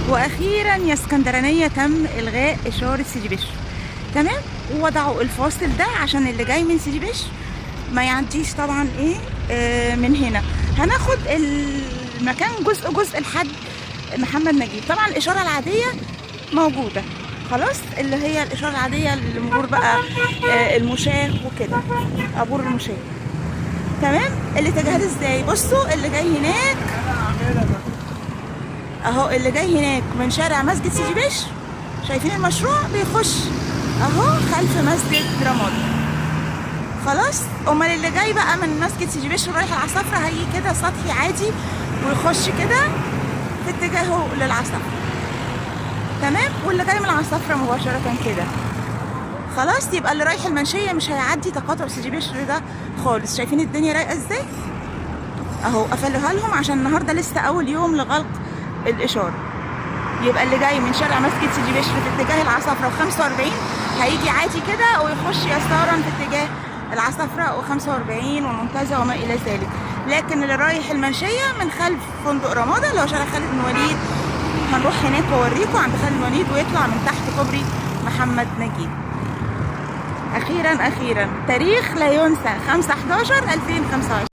واخيرا يا اسكندرانيه تم الغاء اشاره سيدي بشر. تمام. ووضعوا الفاصل ده عشان اللي جاي من سيدي بشر ما يعديش طبعا ايه من هنا. هناخد المكان جزء جزء لحد محمد نجيب. طبعا الاشاره العاديه موجوده خلاص، اللي هي الاشاره العاديه للمرور بقى المشاة وكده، عبور المشاة. تمام. الاتجاهات ازاي؟ بصوا اللي جاي هناك اهو، اللي جاي هناك من شارع مسجد سيدي بشر، شايفين المشروع بيخش اهو خلف مسجد رمضان. خلاص. امال اللي جاي بقى من مسجد سيدي بشر رايح العصافرة هيجي كده سطحي عادي ويخش كده في اتجاهه للعصافرة. تمام. واللي جاي من العصافرة مباشرة كده. خلاص. يبقى اللي رايح المنشية مش هيعدي تقاطع سيدي بشر ده خالص. شايفين الدنيا رايقة ازاي اهو، قفلوها لهم عشان النهارده لسه اول يوم لغلق الاشاره. يبقى اللي جاي من شارع مسجد سيدي بشر في اتجاه العصافره و45 هيجي عادي كده ويخش يسارا في اتجاه العصافره و45 والمنتزه وما الى ذلك. لكن اللي رايح المنشيه من خلف فندق رمادة اللي هو شارع خالد بن وليد، هنروح هناك واوريكم عند خالد بن وليد ويطلع من تحت كوبري محمد نجيب. اخيرا اخيرا تاريخ لا ينسى 5/11/2025.